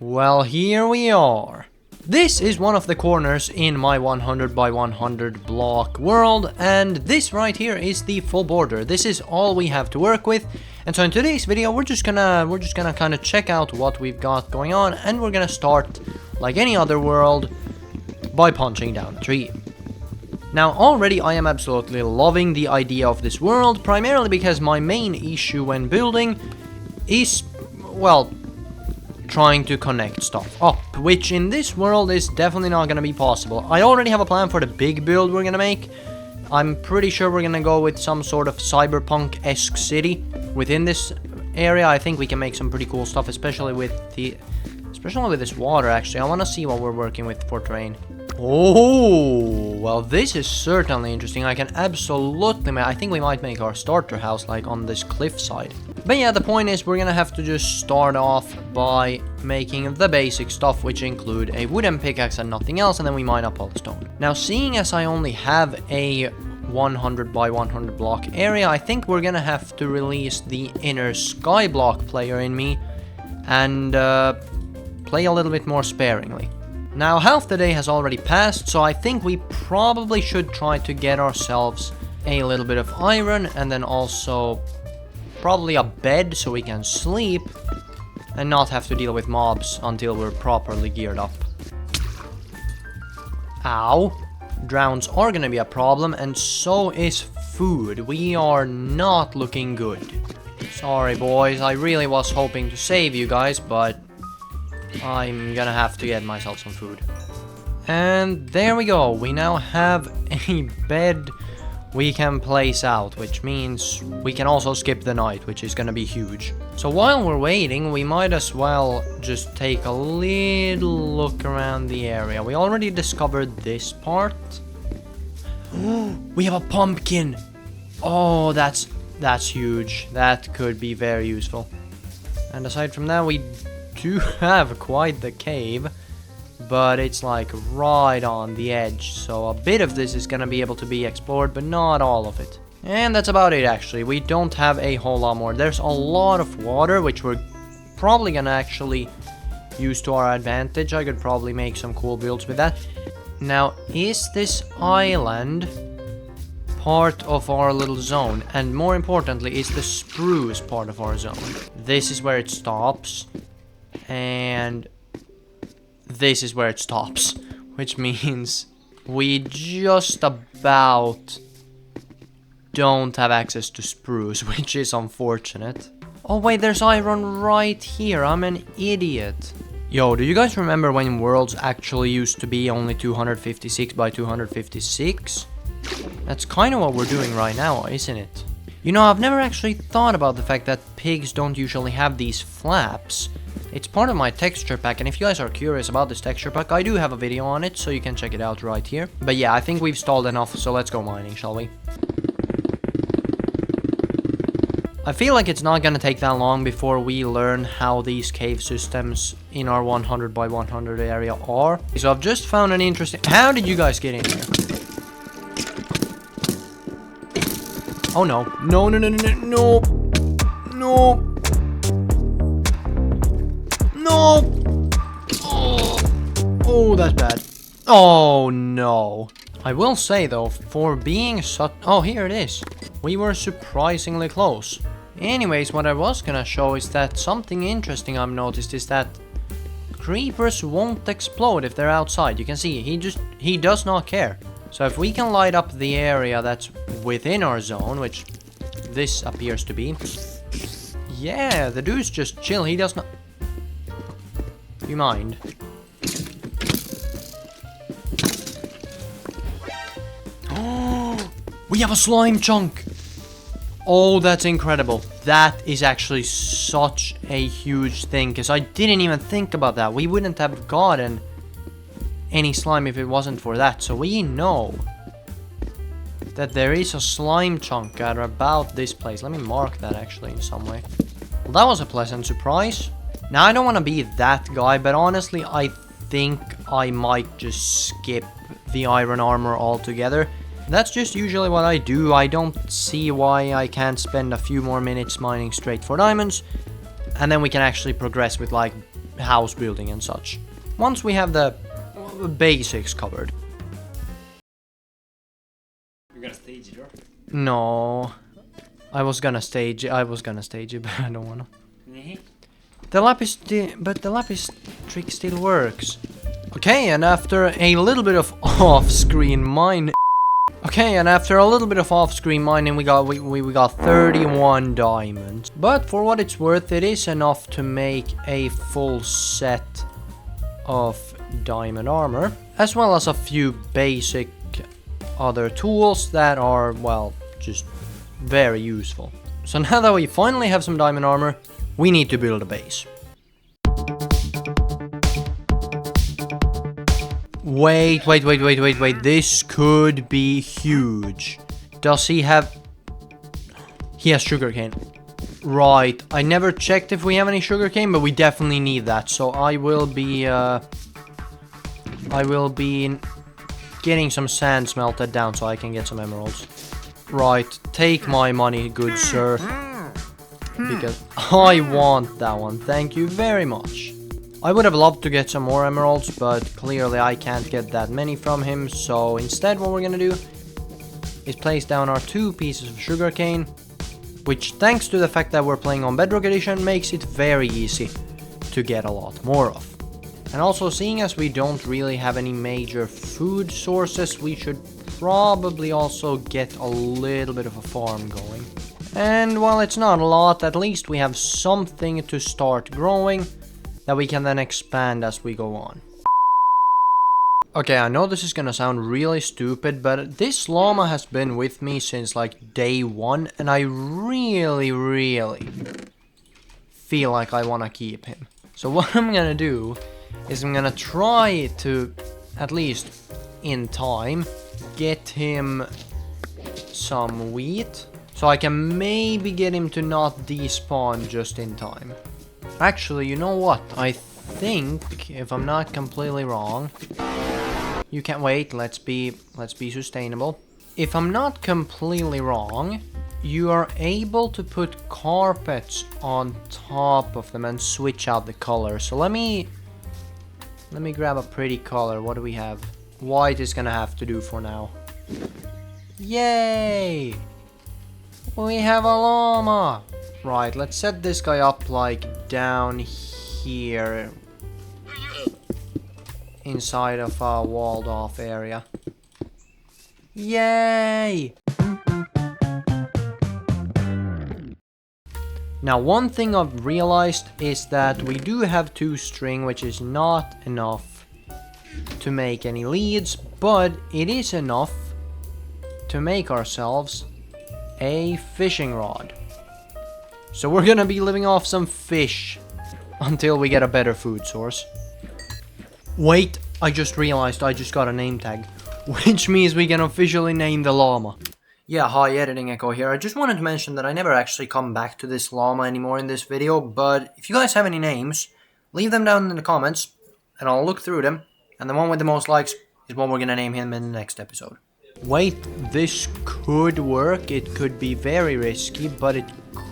Well, here we are. This is one of the corners in my 100 by 100 block world, and this right here is the full border. This is all we have to work with, and so in today's video we're just gonna kind of check out what we've got going on, and we're gonna start like any other world by punching down a tree. Now already I am absolutely loving the idea of this world, primarily because my main issue when building is, well, trying to connect stuff up, which in this world is definitely not going to be possible. I already have a plan for the big build we're going to make. I'm pretty sure we're going to go with some sort of cyberpunk-esque city within this area. I think we can make some pretty cool stuff, especially with this water. Actually, I want to see what we're working with for terrain. Oh, well, this is certainly interesting. I can absolutely I think we might make our starter house like on this cliffside. But yeah, the point is we're gonna have to just start off by making the basic stuff, which include a wooden pickaxe and nothing else, and then we mine up all the stone. Now, seeing as I only have a 100 by 100 block area, I think we're gonna have to release the inner skyblock player in me and play a little bit more sparingly. Now, half the day has already passed, so I think we probably should try to get ourselves a little bit of iron and then also probably a bed so we can sleep and not have to deal with mobs until we're properly geared up. Ow. Drowns are gonna be a problem, and so is food. We are not looking good. Sorry, boys. I really was hoping to save you guys, but I'm gonna have to get myself some food. And there we go. We now have a bed we can place out, which means we can also skip the night, which is gonna be huge. So while we're waiting, we might as well just take a little look around the area. We already discovered this part. We have a pumpkin. Oh, that's huge. That could be very useful. And aside from that, we do have quite the cave, but it's like right on the edge, so a bit of this is gonna be able to be explored, but not all of it. And that's about it, actually. We don't have a whole lot more. There's a lot of water, which we're probably gonna actually use to our advantage. I could probably make some cool builds with that. Now, is this island part of our little zone? And more importantly, is the spruce part of our zone? This is where it stops, and this is where it stops, which means we just about don't have access to spruce, which is unfortunate. Oh wait, there's iron right here. I'm an idiot. Yo, do you guys remember when worlds actually used to be only 256 by 256? That's kind of what we're doing right now, isn't it? You know, I've never actually thought about the fact that pigs don't usually have these flaps. It's part of my texture pack, and if you guys are curious about this texture pack, I do have a video on it, so you can check it out right here. But yeah, I think we've stalled enough, so let's go mining, shall we? I feel like it's not gonna take that long before we learn how these cave systems in our 100 by 100 area are. So I've just found an interesting... How did you guys get in here? Oh no. No, no, no, no, no, no. No. No! Oh, that's bad. Oh, no. I will say, though, for being such... Oh, here it is. We were surprisingly close. Anyways, what I was gonna show is that something interesting I've noticed is that creepers won't explode if they're outside. You can see, he does not care. So if we can light up the area that's within our zone, which this appears to be... Yeah, the dude's just chill. He does not... You mind? Oh, we have a slime chunk. Oh, that's incredible. That is actually such a huge thing, because I didn't even think about that. We wouldn't have gotten any slime if it wasn't for that. So we know that there is a slime chunk at about this place. Let me mark that actually in some way. Well, that was a pleasant surprise. Now, I don't want to be that guy, but honestly, I think I might just skip the iron armor altogether. That's just usually what I do. I don't see why I can't spend a few more minutes mining straight for diamonds, and then we can actually progress with like house building and such. Once we have the basics covered. You're gonna stage it, or? No. I was gonna stage it, but I don't wanna. Mm-hmm. But the lapis trick still works. Okay, and after a little bit of off-screen mining. Okay, and after a little bit of off-screen mining, we got 31 diamonds. But for what it's worth, it is enough to make a full set of diamond armor, as well as a few basic other tools that are, well, just very useful. So now that we finally have some diamond armor, we need to build a base. Wait, this could be huge. Does he have... He has sugarcane. Right, I never checked if we have any sugarcane, but we definitely need that. So I will be getting some sand smelted down so I can get some emeralds. Right, take my money, good sir. Because I want that one, thank you very much. I would have loved to get some more emeralds, but clearly I can't get that many from him, so instead what we're gonna do is place down our 2 pieces of sugarcane, which, thanks to the fact that we're playing on Bedrock Edition, makes it very easy to get a lot more of. And also, seeing as we don't really have any major food sources, we should probably also get a little bit of a farm going. And while it's not a lot, at least we have something to start growing that we can then expand as we go on. Okay, I know this is gonna sound really stupid, but this llama has been with me since like day 1, and I really feel like I wanna keep him. So what I'm gonna do is I'm gonna try to, at least in time, get him some wheat, so I can maybe get him to not despawn just in time. Actually, you know what? I think, if I'm not completely wrong, you can't wait. Let's be sustainable. If I'm not completely wrong, you are able to put carpets on top of them and switch out the color. So let me grab a pretty color. What do we have? White is gonna have to do for now. Yay! We have a llama! Right, let's set this guy up like down here inside of a walled off area. Yay! Now, one thing I've realized is that we do have 2 string, which is not enough to make any leads, but it is enough to make ourselves a fishing rod. So we're gonna be living off some fish until we get a better food source. Wait, I just realized I just got a name tag, which means we can officially name the llama. Yeah, hi, Editing Echo here. I just wanted to mention that I never actually come back to this llama anymore in this video, but if you guys have any names, leave them down in the comments, and I'll look through them, and the one with the most likes is what we're gonna name him in the next episode. Wait, this could work. It could be very risky, but it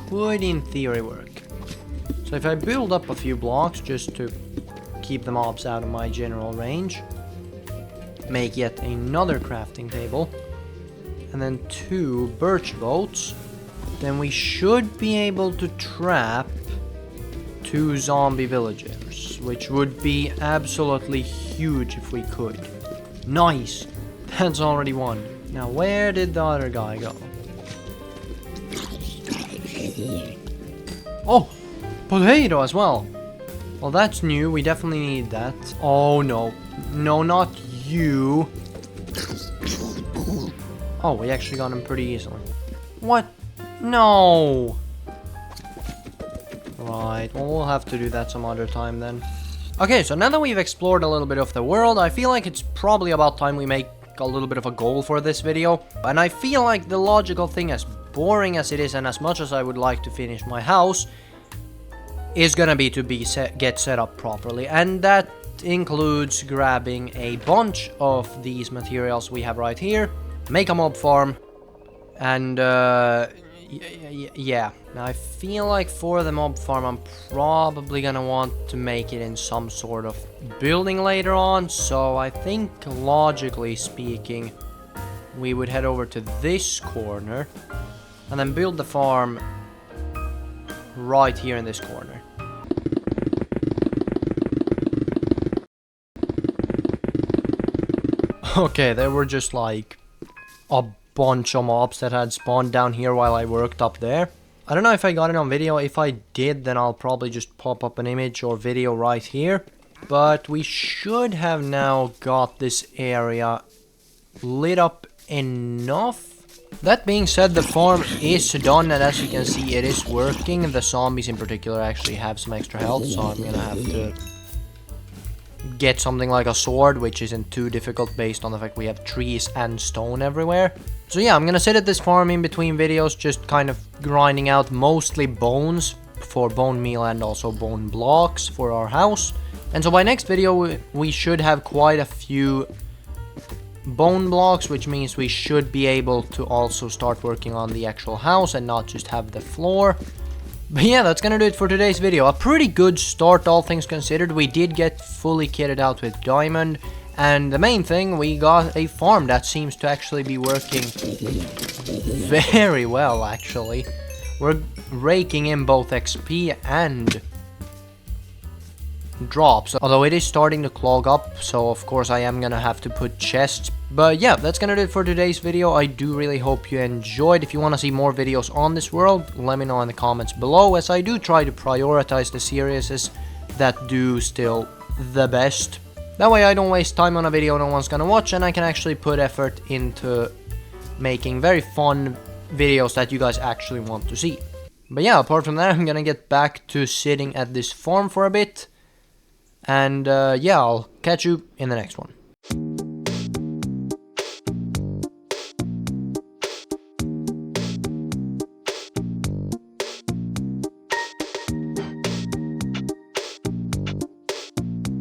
could in theory work. So if I build up a few blocks just to keep the mobs out of my general range, make yet another crafting table, and then 2 birch boats, then we should be able to trap 2 zombie villagers, which would be absolutely huge if we could. Nice! That's already 1. Now where did the other guy go? Oh! Potato as well! Well, that's new. We definitely need that. Oh no. No, not you. Oh, we actually got him pretty easily. What? No! Right, well, we'll have to do that some other time then. Okay, so now that we've explored a little bit of the world, I feel like it's probably about time we make a little bit of a goal for this video. And I feel like the logical thing, as boring as it is and as much as I would like to finish my house, is gonna be to get set up properly. And that includes grabbing a bunch of these materials we have right here, make a mob farm, and Yeah. Now I feel like for the mob farm I'm probably gonna want to make it in some sort of building later on, so I think logically speaking we would head over to this corner and then build the farm right here in this corner. Okay, there were just like a bunch of mobs that had spawned down here while I worked up there. I don't know if I got it on video. If I did, then I'll probably just pop up an image or video right here. But we should have now got this area lit up enough. That being said, the farm is done, and as you can see, it is working. The zombies in particular actually have some extra health, so I'm gonna have to get something like a sword, which isn't too difficult based on the fact we have trees and stone everywhere. So yeah, I'm gonna sit at this farm in between videos, just kind of grinding out mostly bones for bone meal and also bone blocks for our house. And so by next video we should have quite a few bone blocks, which means we should be able to also start working on the actual house and not just have the floor. But yeah, that's gonna do it for today's video. A pretty good start, all things considered. We did get fully kitted out with diamond, and the main thing, we got a farm that seems to actually be working very well, actually. We're raking in both XP and drops, although it is starting to clog up, so of course I am gonna have to put chests. But yeah, that's gonna do it for today's video. I do really hope you enjoyed. If you want to see more videos on this world, let me know in the comments below, as I do try to prioritize the series that do still the best. That way I don't waste time on a video no one's gonna watch, and I can actually put effort into making very fun videos that you guys actually want to see. But yeah, apart from that, I'm gonna get back to sitting at this farm for a bit. And yeah, I'll catch you in the next one.